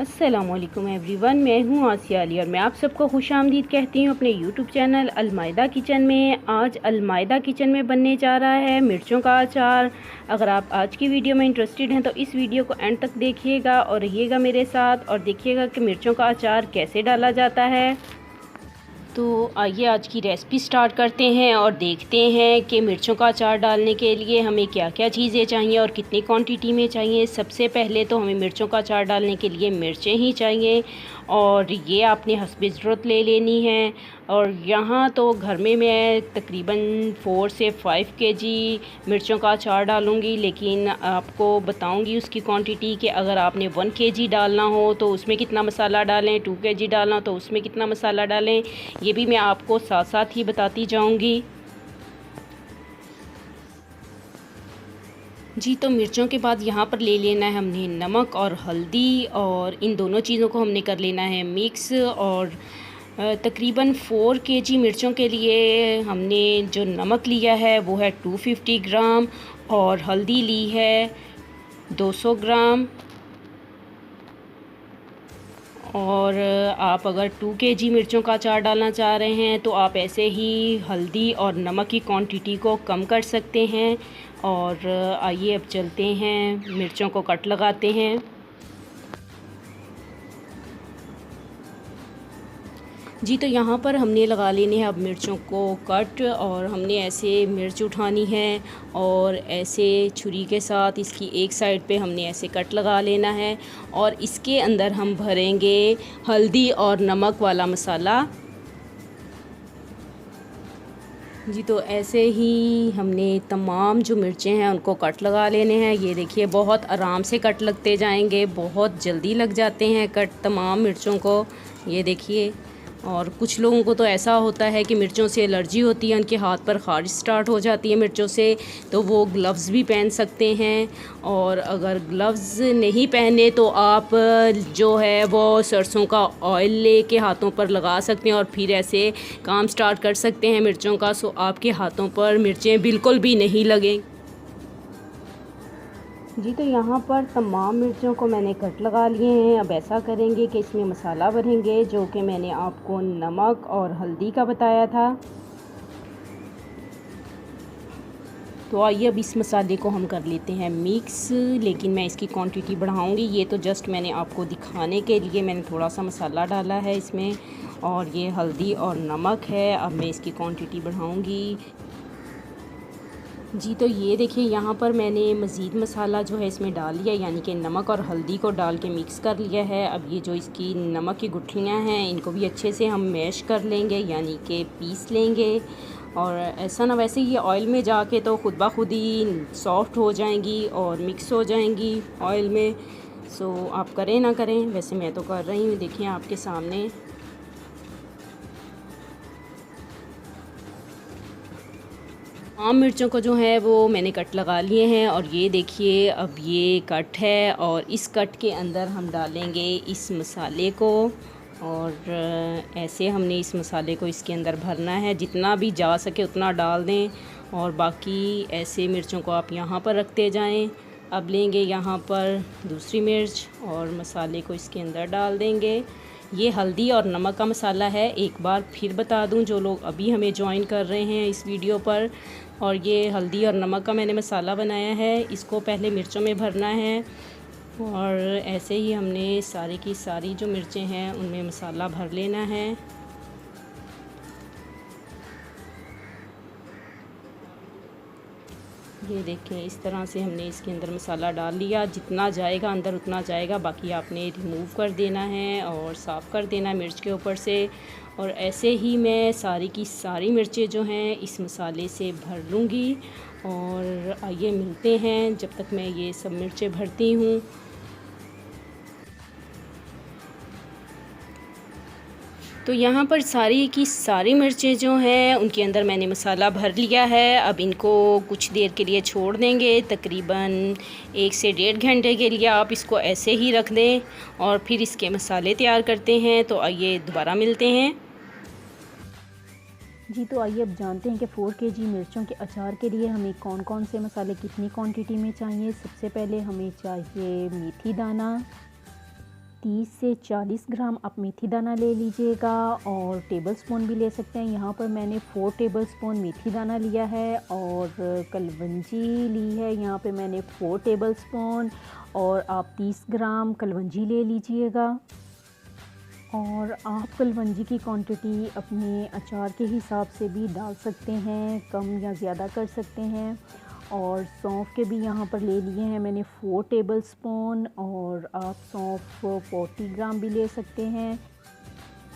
अस्सलामुअलैकुम एवरीवन, मैं हूँ आसिया अली और मैं आप सबको खुशामदीद कहती हूँ अपने यूट्यूब चैनल अलमायदा किचन में। आज अलमायदा किचन में बनने जा रहा है मिर्चों का अचार। अगर आप आज की वीडियो में इंटरेस्टेड हैं तो इस वीडियो को एंड तक देखिएगा और रहिएगा मेरे साथ और देखिएगा कि मिर्चों का अचार कैसे डाला जाता है। तो आइए आज की रेसिपी स्टार्ट करते हैं और देखते हैं कि मिर्चों का अचार डालने के लिए हमें क्या क्या चीज़ें चाहिए और कितनी क्वांटिटी में चाहिए। सबसे पहले तो हमें मिर्चों का अचार डालने के लिए मिर्चें ही चाहिए और ये आपने हस्बे ज़रूरत ले लेनी है। और यहाँ तो घर में मैं तकरीबन 4 से 5 केजी मिर्चों का अचार डालूँगी, लेकिन आपको बताऊँगी उसकी क्वांटिटी कि अगर आपने 1 केजी डालना हो तो उसमें कितना मसाला डालें, 2 केजी डालना हो तो उसमें कितना मसाला डालें, ये भी मैं आपको साथ साथ ही बताती जाऊँगी। जी, तो मिर्चों के बाद यहाँ पर ले लेना है हमने नमक और हल्दी और इन दोनों चीज़ों को हमने कर लेना है मिक्स। और तकरीबन 4 केजी मिर्चों के लिए हमने जो नमक लिया है वो है 250 ग्राम और हल्दी ली है 200 ग्राम। और आप अगर 2 केजी मिर्चों का अचार डालना चाह रहे हैं तो आप ऐसे ही हल्दी और नमक की क्वांटिटी को कम कर सकते हैं। और आइए अब चलते हैं, मिर्चों को कट लगाते हैं। जी, तो यहाँ पर हमने लगा लेने हैं अब मिर्चों को कट और हमने ऐसे मिर्च उठानी है और ऐसे छुरी के साथ इसकी एक साइड पे हमने ऐसे कट लगा लेना है और इसके अंदर हम भरेंगे हल्दी और नमक वाला मसाला। जी, तो ऐसे ही हमने तमाम जो मिर्चें हैं उनको कट लगा लेने हैं। ये देखिए बहुत आराम से कट लगते जाएंगे, बहुत जल्दी लग जाते हैं कट तमाम मिर्चों को, ये देखिए। और कुछ लोगों को तो ऐसा होता है कि मिर्चों से एलर्जी होती है, उनके हाथ पर ख़ारिश स्टार्ट हो जाती है मिर्चों से, तो वो ग्लव्स भी पहन सकते हैं। और अगर ग्लव्स नहीं पहने तो आप जो है वो सरसों का ऑयल लेके हाथों पर लगा सकते हैं और फिर ऐसे काम स्टार्ट कर सकते हैं मिर्चों का, सो आपके हाथों पर मिर्चें बिल्कुल भी नहीं लगें। जी, तो यहाँ पर तमाम मिर्चों को मैंने कट लगा लिए हैं। अब ऐसा करेंगे कि इसमें मसाला भरेंगे जो कि मैंने आपको नमक और हल्दी का बताया था। तो आइए अब इस मसाले को हम कर लेते हैं मिक्स, लेकिन मैं इसकी क्वांटिटी बढ़ाऊंगी। ये तो जस्ट मैंने आपको दिखाने के लिए मैंने थोड़ा सा मसाला डाला है इसमें, और ये हल्दी और नमक है। अब मैं इसकी क्वांटिटी बढ़ाऊंगी। जी, तो ये देखिए यहाँ पर मैंने मज़ीद मसाला जो है इसमें डाल लिया, यानी कि नमक और हल्दी को डाल के मिक्स कर लिया है। अब ये जो इसकी नमक की गुठलियाँ हैं इनको भी अच्छे से हम मैश कर लेंगे, यानी कि पीस लेंगे। और ऐसा ना वैसे ये ऑयल में जाके तो खुद ब खुद ही सॉफ़्ट हो जाएंगी और मिक्स हो जाएंगी ऑयल में। सो आप करें ना करें, वैसे मैं तो कर रही हूँ, देखिए आपके सामने। आम मिर्चों को जो है वो मैंने कट लगा लिए हैं और ये देखिए अब ये कट है और इस कट के अंदर हम डालेंगे इस मसाले को। और ऐसे हमने इस मसाले को इसके अंदर भरना है, जितना भी जा सके उतना डाल दें और बाकी ऐसे मिर्चों को आप यहाँ पर रखते जाएं। अब लेंगे यहाँ पर दूसरी मिर्च और मसाले को इसके अंदर डाल देंगे। ये हल्दी और नमक का मसाला है, एक बार फिर बता दूं जो लोग अभी हमें ज्वाइन कर रहे हैं इस वीडियो पर। और ये हल्दी और नमक का मैंने मसाला बनाया है, इसको पहले मिर्चों में भरना है और ऐसे ही हमने सारी की सारी जो मिर्चें हैं उनमें मसाला भर लेना है। ये देखें इस तरह से हमने इसके अंदर मसाला डाल लिया, जितना जाएगा अंदर उतना जाएगा, बाकी आपने रिमूव कर देना है और साफ़ कर देना है मिर्च के ऊपर से। और ऐसे ही मैं सारी की सारी मिर्चें जो हैं इस मसाले से भर लूँगी। और आइए मिलते हैं जब तक मैं ये सब मिर्चें भरती हूँ। तो यहाँ पर सारी की सारी मिर्चें जो हैं उनके अंदर मैंने मसाला भर लिया है। अब इनको कुछ देर के लिए छोड़ देंगे, तकरीबन 1 से 1.5 घंटे के लिए आप इसको ऐसे ही रख दें और फिर इसके मसाले तैयार करते हैं। तो आइए दोबारा मिलते हैं। जी, तो आइए अब जानते हैं कि 4 केजी मिर्चों के अचार के लिए हमें कौन कौन से मसाले कितनी क्वांटिटी में चाहिए। सबसे पहले हमें चाहिए मेथी दाना, 30 से 40 ग्राम आप मेथी दाना ले लीजिएगा और टेबल स्पून भी ले सकते हैं। यहाँ पर मैंने 4 टेबल स्पून मेथी दाना लिया है और कलवंजी ली है, यहाँ पे मैंने 4 टेबल स्पून, और आप 30 ग्राम कलवंजी ले लीजिएगा। और आप कलवंजी की क्वांटिटी अपने अचार के हिसाब से भी डाल सकते हैं, कम या ज़्यादा कर सकते हैं। और सौंफ के भी यहाँ पर ले लिए हैं मैंने 4 टेबल स्पून, और आप सौंफ 40 ग्राम भी ले सकते हैं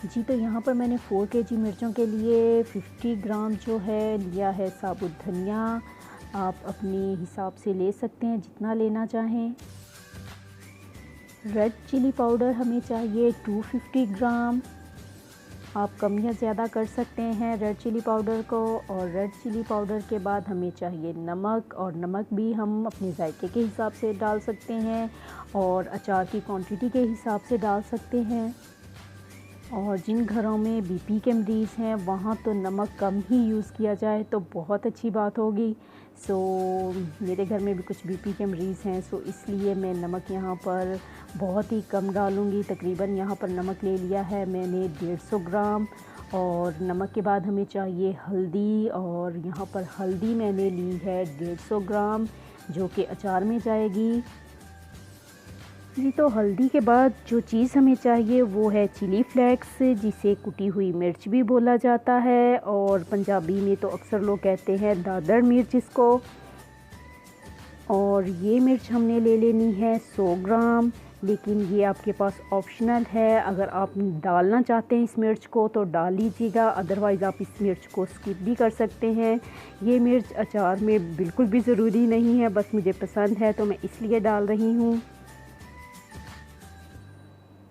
जी। तो यहाँ पर मैंने 4 केजी मिर्चों के लिए 50 ग्राम जो है लिया है साबुत धनिया। आप अपने हिसाब से ले सकते हैं जितना लेना चाहें। रेड चिली पाउडर हमें चाहिए 250 ग्राम, आप कम या ज़्यादा कर सकते हैं रेड चिली पाउडर को। और रेड चिली पाउडर के बाद हमें चाहिए नमक, और नमक भी हम अपने जायके के हिसाब से डाल सकते हैं और अचार की क्वांटिटी के हिसाब से डाल सकते हैं। और जिन घरों में बीपी के मरीज़ हैं वहाँ तो नमक कम ही यूज़ किया जाए तो बहुत अच्छी बात होगी। सो मेरे घर में भी कुछ बीपी के मरीज़ हैं, सो इसलिए मैं नमक यहाँ पर बहुत ही कम डालूँगी। तकरीबन यहाँ पर नमक ले लिया है मैंने 150 ग्राम। और नमक के बाद हमें चाहिए हल्दी, और यहाँ पर हल्दी मैंने ली है 150 ग्राम जो कि अचार में जाएगी जी। तो हल्दी के बाद जो चीज़ हमें चाहिए वो है चिली फ्लेक्स, जिसे कुटी हुई मिर्च भी बोला जाता है, और पंजाबी में तो अक्सर लोग कहते हैं दादड़ मिर्च इसको। और ये मिर्च हमने ले लेनी है 100 ग्राम, लेकिन ये आपके पास ऑप्शनल है। अगर आप डालना चाहते हैं इस मिर्च को तो डाल लीजिएगा, अदरवाइज़ आप इस मिर्च को स्किप भी कर सकते हैं। ये मिर्च अचार में बिल्कुल भी ज़रूरी नहीं है, बस मुझे पसंद है तो मैं इसलिए डाल रही हूँ।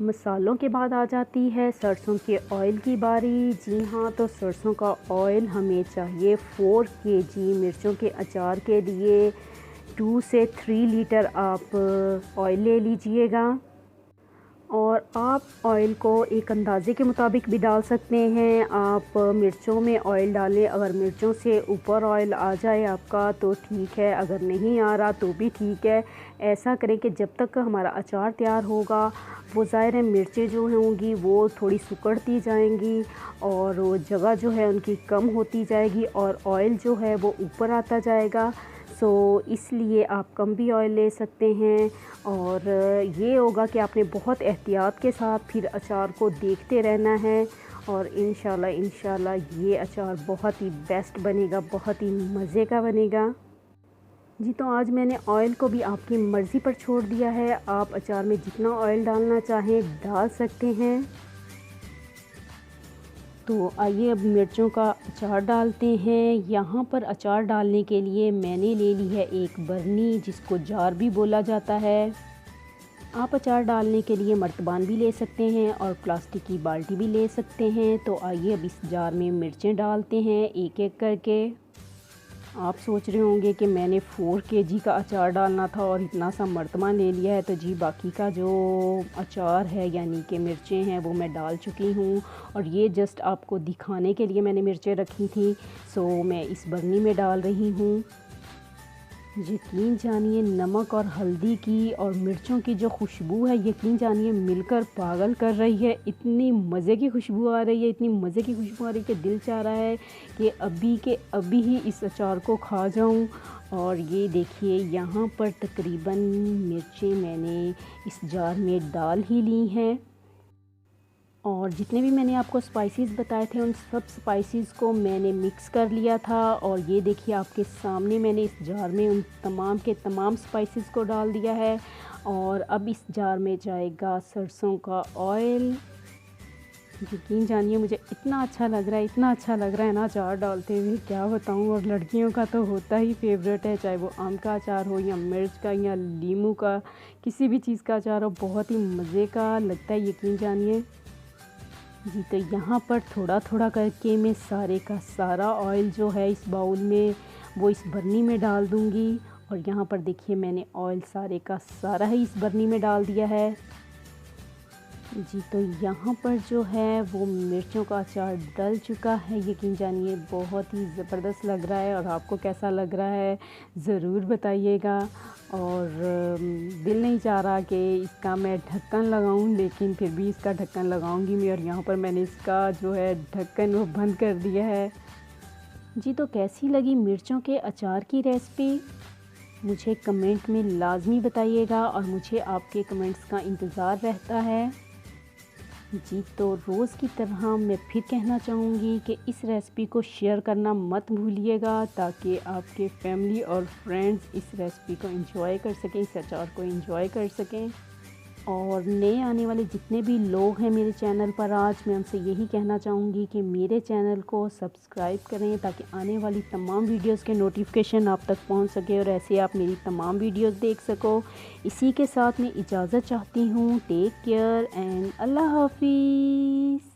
मसालों के बाद आ जाती है सरसों के ऑयल की बारी। जी हाँ, तो सरसों का ऑयल हमें चाहिए 4 केजी मिर्चों के अचार के लिए 2 से 3 लीटर आप ऑयल ले लीजिएगा। और आप ऑयल को एक अंदाज़े के मुताबिक भी डाल सकते हैं। आप मिर्चों में ऑयल डालें, अगर मिर्चों से ऊपर ऑयल आ जाए आपका तो ठीक है, अगर नहीं आ रहा तो भी ठीक है। ऐसा करें कि जब तक हमारा अचार तैयार होगा वो ज़ाहिर है मिर्चें जो होंगी वो थोड़ी सिकुड़ती जाएंगी और वो जगह जो है उनकी कम होती जाएगी और ऑयल जो है वो ऊपर आता जाएगा। सो इसलिए आप कम भी ऑयल ले सकते हैं। और ये होगा कि आपने बहुत एहतियात के साथ फिर अचार को देखते रहना है, और इंशाल्लाह ये अचार बहुत ही बेस्ट बनेगा, बहुत ही मज़े का बनेगा जी। तो आज मैंने ऑयल को भी आपकी मर्ज़ी पर छोड़ दिया है, आप अचार में जितना ऑयल डालना चाहें डाल सकते हैं। तो आइए अब मिर्चों का अचार डालते हैं। यहाँ पर अचार डालने के लिए मैंने ले ली है एक बरनी, जिसको जार भी बोला जाता है। आप अचार डालने के लिए मर्तबान भी ले सकते हैं और प्लास्टिक की बाल्टी भी ले सकते हैं। तो आइए अब इस जार में मिर्चें डालते हैं एक एक करके। आप सोच रहे होंगे कि मैंने 4 केजी का अचार डालना था और इतना सा मर्तबान ले लिया है। तो जी बाकी का जो अचार है यानी कि मिर्चें हैं वो मैं डाल चुकी हूँ, और ये जस्ट आपको दिखाने के लिए मैंने मिर्चें रखी थी। सो मैं इस बरनी में डाल रही हूँ। यकीन जानिए नमक और हल्दी की और मिर्चों की जो खुशबू है यकीन जानिए मिलकर पागल कर रही है। इतनी मज़े की खुशबू आ रही है, इतनी मज़े की खुशबू आ रही है कि दिल चाह रहा है कि अभी के अभी ही इस अचार को खा जाऊं। और ये देखिए यहाँ पर तकरीबन मिर्चें मैंने इस जार में डाल ही ली हैं, और जितने भी मैंने आपको स्पाइसेस बताए थे उन सब स्पाइसेस को मैंने मिक्स कर लिया था। और ये देखिए आपके सामने मैंने इस जार में उन तमाम के तमाम स्पाइसेस को डाल दिया है। और अब इस जार में जाएगा सरसों का ऑयल। यकीन जानिए मुझे इतना अच्छा लग रहा है, इतना अच्छा लग रहा है ना अचार डालते हुए, क्या बताऊँ। और लड़कियों का तो होता ही फेवरेट है, चाहे वो आम का अचार हो या मिर्च का या नींबू का, किसी भी चीज़ का अचार हो, बहुत ही मज़े का लगता है यकीन जानिए जी। तो यहाँ पर थोड़ा थोड़ा करके मैं सारे का सारा ऑयल जो है इस बाउल में वो इस बरनी में डाल दूँगी। और यहाँ पर देखिए मैंने ऑयल सारे का सारा ही इस बरनी में डाल दिया है। जी तो यहाँ पर जो है वो मिर्चों का अचार डल चुका है। यकीन जानिए बहुत ही ज़बरदस्त लग रहा है, और आपको कैसा लग रहा है ज़रूर बताइएगा। और दिल नहीं चाह रहा कि इसका मैं ढक्कन लगाऊं, लेकिन फिर भी इसका ढक्कन लगाऊंगी मैं। और यहाँ पर मैंने इसका जो है ढक्कन वो बंद कर दिया है। जी तो कैसी लगी मिर्चों के अचार की रेसिपी, मुझे कमेंट में लाजमी बताइएगा, और मुझे आपके कमेंट्स का इंतज़ार रहता है। जी तो रोज़ की तरह मैं फिर कहना चाहूँगी कि इस रेसिपी को शेयर करना मत भूलिएगा, ताकि आपके फैमिली और फ्रेंड्स इस रेसिपी को एंजॉय कर सकें, इस अचार को एंजॉय कर सकें। और नए आने वाले जितने भी लोग हैं मेरे चैनल पर, आज मैं उनसे यही कहना चाहूँगी कि मेरे चैनल को सब्सक्राइब करें, ताकि आने वाली तमाम वीडियोस के नोटिफिकेशन आप तक पहुँच सके, और ऐसे आप मेरी तमाम वीडियोस देख सको। इसी के साथ मैं इजाज़त चाहती हूँ। टेक केयर एंड अल्लाह हाफिज़।